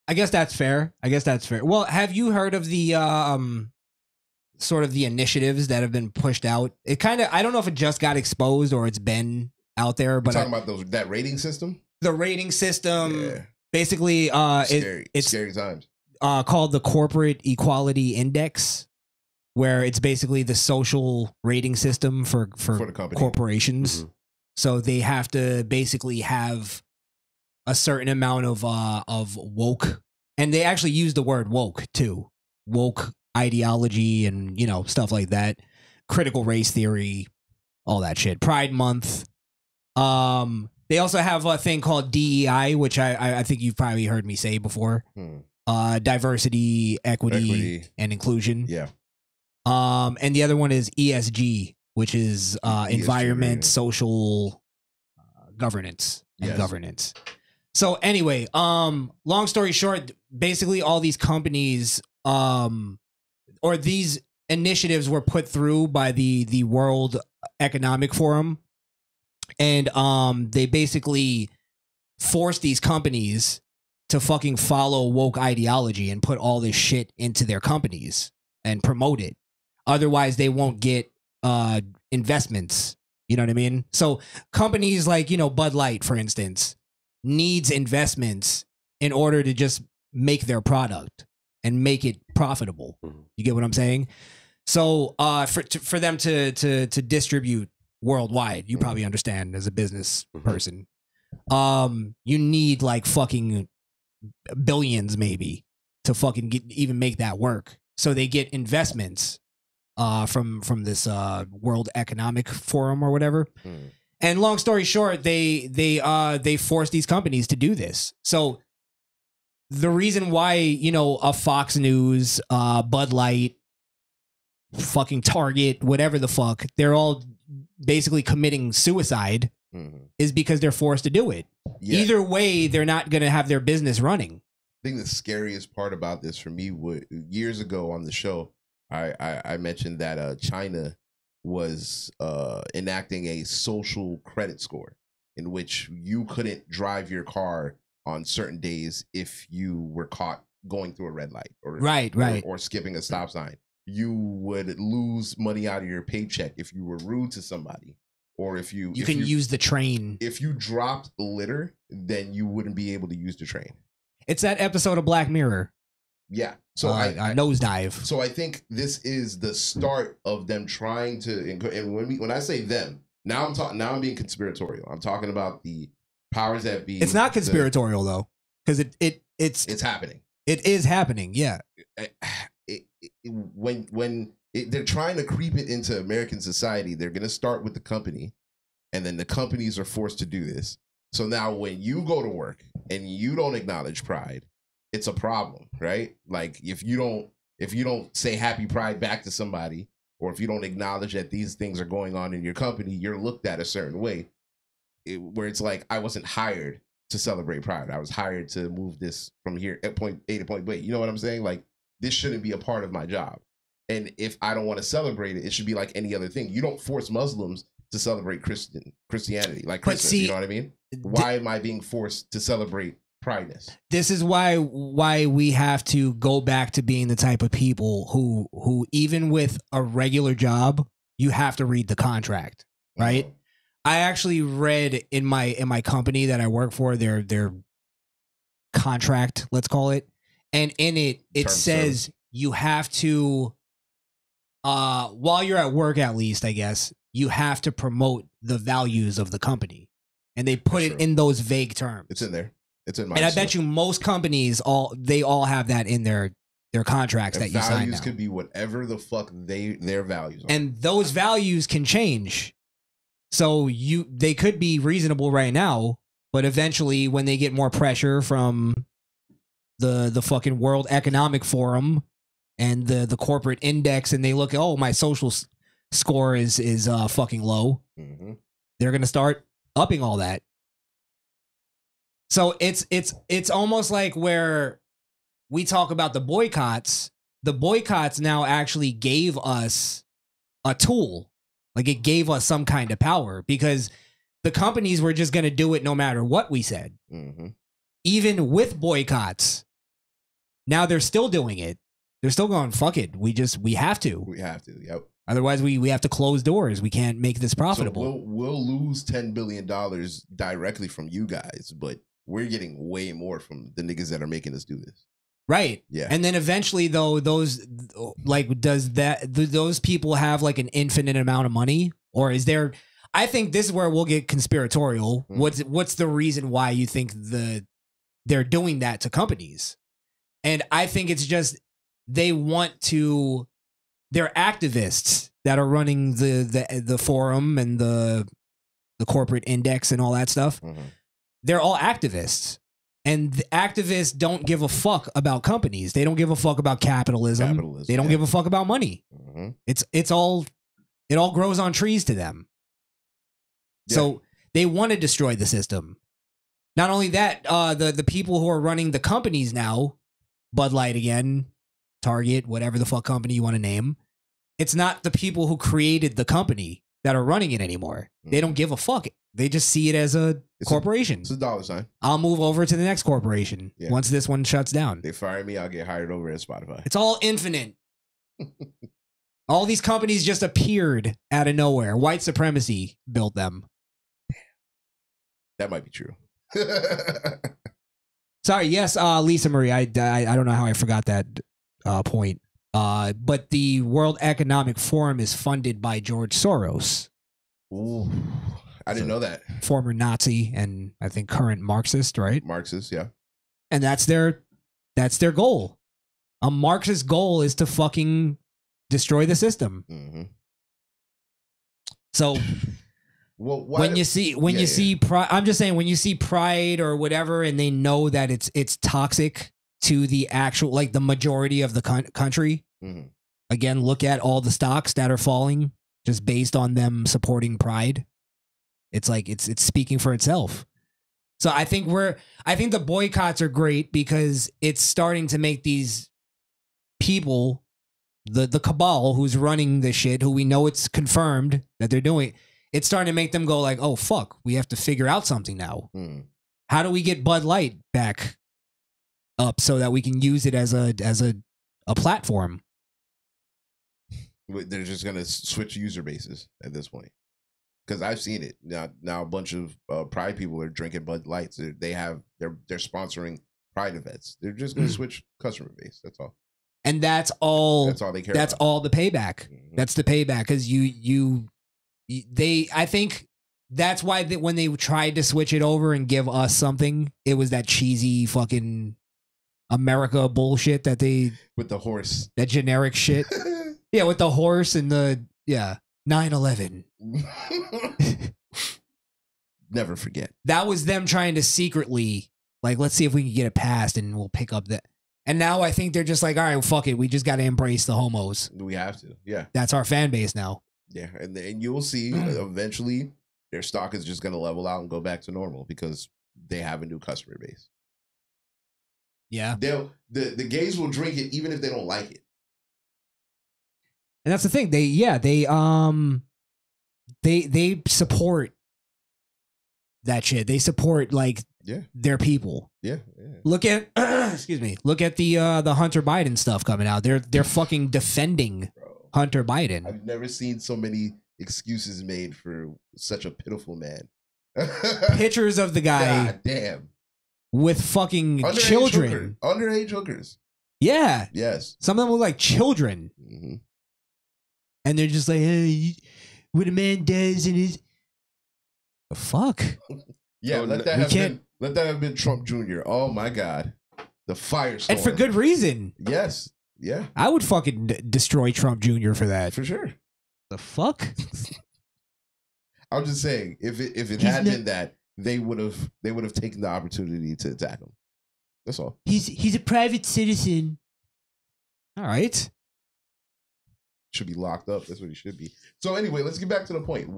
I guess that's fair. I guess that's fair. Well, have you heard of the sort of the initiatives that have been pushed out? It kind of, I don't know if it just got exposed or it's been out there, but talking about that rating system. The rating system, basically, it's scary times. Called the Corporate Equality Index, where it's basically the social rating system for the company. Corporations. Mm-hmm. So they have to basically have a certain amount of woke, and they actually use the word woke too. Woke ideology and, you know, stuff like that. Critical race theory, all that shit. Pride Month. They also have a thing called DEI, which I think you've probably heard me say before. Diversity, equity, and inclusion. Yeah. And the other one is ESG, which is environment, social governance, and governance. So anyway, long story short, basically all these companies, or these initiatives were put through by the World Economic Forum, and they basically forced these companies to fucking follow woke ideology and put all this shit into their companies and promote it. Otherwise, they won't get investments. You know what I mean? So companies like, you know, Bud Light, for instance, needs investments in order to just make their product and make it profitable. You get what I'm saying? So for them to distribute worldwide, you probably understand as a business person, you need like fucking billions maybe to fucking even make that work. So they get investments from this World Economic Forum or whatever. And long story short, they force these companies to do this. So the reason why, you know, a Fox News, Bud Light, fucking Target, whatever the fuck, they're all basically committing suicide is because they're forced to do it. Yeah. Either way, they're not going to have their business running. I think the scariest part about this for me was years ago on the show, I mentioned that China was enacting a social credit score in which you couldn't drive your car on certain days if you were caught going through a red light or skipping a stop sign. You would lose money out of your paycheck if you were rude to somebody, or if you use the train. If you dropped litter, then you wouldn't be able to use the train. It's that episode of Black Mirror. Yeah. So I nosedive. So I think this is the start of them trying to. And when I say them, now I'm being conspiratorial. I'm talking about the powers that be. It's not conspiratorial though, because it's happening. It is happening. Yeah. When they're trying to creep it into American society, they're going to start with the company, and then the companies are forced to do this. So now when you go to work and you don't acknowledge Pride, it's a problem, right? Like if you don't say Happy Pride back to somebody, or if you don't acknowledge that these things are going on in your company, you're looked at a certain way, where it's like, I wasn't hired to celebrate Pride. I was hired to move this from here at point A to point B. You know what I'm saying? Like, this shouldn't be a part of my job. And if I don't want to celebrate it, it should be like any other thing. You don't force Muslims to celebrate Christianity, like Christmas. You know what I mean? Why am I being forced to celebrate Prideness? This is why we have to go back to being the type of people who even with a regular job, you have to read the contract, right? I actually read in my company that I work for, their contract, let's call it. And in it says you have to, while you're at work, at least, I guess, you have to promote the values of the company. And they put it in those vague terms. It's in there. It's in my. And I bet you most companies all have that in their contracts that you sign. Values could be whatever the fuck their values are. And those values can change. So they could be reasonable right now, but eventually when they get more pressure from the fucking World Economic Forum and the corporate index, and they look at, oh, my social score is fucking low, they're gonna start upping all that. So it's almost like where we talk about the boycotts now actually gave us a tool. Like, it gave us some kind of power, because the companies were just going to do it no matter what we said. Even with boycotts, Now they're still doing it. They're still going, fuck it. We have to. We have to. Yep. Otherwise, we have to close doors. We can't make this profitable. So we'll lose $10 billion directly from you guys, but we're getting way more from the niggas that are making us do this. Right. Yeah. And then eventually, though, those those people have like an infinite amount of money, or is there? I think this is where we'll get conspiratorial. What's the reason why you think they're doing that to companies? And I think it's just they want to. They're activists that are running the forum and the corporate index and all that stuff. Mm-hmm. They're all activists. And the activists don't give a fuck about companies. They don't give a fuck about capitalism. They don't give a fuck about money. Mm-hmm. It all grows on trees to them. Yeah. So they want to destroy the system. Not only that, the people who are running the companies now, Bud Light again, Target, whatever the fuck company you want to name, it's not the people who created the company that are running it anymore. Mm-hmm. They don't give a fuck. They just see it as a corporation. It's a dollar sign. I'll move over to the next corporation once this one shuts down. They fire me, I'll get hired over at Spotify. It's all infinite. All these companies just appeared out of nowhere. White supremacy built them. That might be true. Sorry, yes, Lisa Marie. I don't know how I forgot that point. But the World Economic Forum is funded by George Soros. Ooh. I didn't know that. Former Nazi and I think current Marxist, right? Marxist, yeah. And that's their goal. A Marxist goal is to fucking destroy the system. Mm-hmm. So when you see Pride, I'm just saying when you see Pride or whatever, and they know that it's toxic to the actual, like the majority of the country. Mm-hmm. Again, look at all the stocks that are falling just based on them supporting Pride. It's like it's speaking for itself. So I think the boycotts are great because it's starting to make these people, the cabal who's running this shit, who we know it's confirmed that they're doing, it's starting to make them go like, oh fuck, we have to figure out something now. Mm. How do we get Bud Light back up so that we can use it as a platform? They're just gonna switch user bases at this point. Because I've seen it now. A bunch of Pride people are drinking Bud Lights. They're sponsoring Pride events. They're just going to switch customer base. That's all. And that's all. That's all they care. That's about. all the payback. Mm-hmm. That's the payback because I think that's why when they tried to switch it over and give us something, it was that cheesy fucking America bullshit that they with the horse, that generic shit. Yeah, with the horse and the 9/11. Never forget. That was them trying to secretly, like, let's see if we can get it passed and we'll pick up that. And now I think they're just like, all right, well, fuck it. We just got to embrace the homos. We have to. Yeah. That's our fan base now. Yeah. And you'll see eventually their stock is just going to level out and go back to normal because they have a new customer base. Yeah. The gays will drink it even if they don't like it. And that's the thing. They support that shit. They support like their people. Yeah. Look at excuse me. Look at the Hunter Biden stuff coming out. They're fucking defending Hunter Biden. I've never seen so many excuses made for such a pitiful man. Pictures of the guy. God damn. With fucking children. Underage hookers. Yeah. Yes. Some of them look like children. Mm-hmm. And they're just like, hey, what a man does in his... The fuck? Yeah, let that have been Trump Jr. Oh my God. The firestorm. And for good reason. Yes. Yeah. I would fucking destroy Trump Jr. for that. For sure. The fuck? I'm just saying, if it had been that, they would have taken the opportunity to attack him. That's all. He's a private citizen. All right. Should be locked up. That's what he should be. So anyway, let's get back to the point.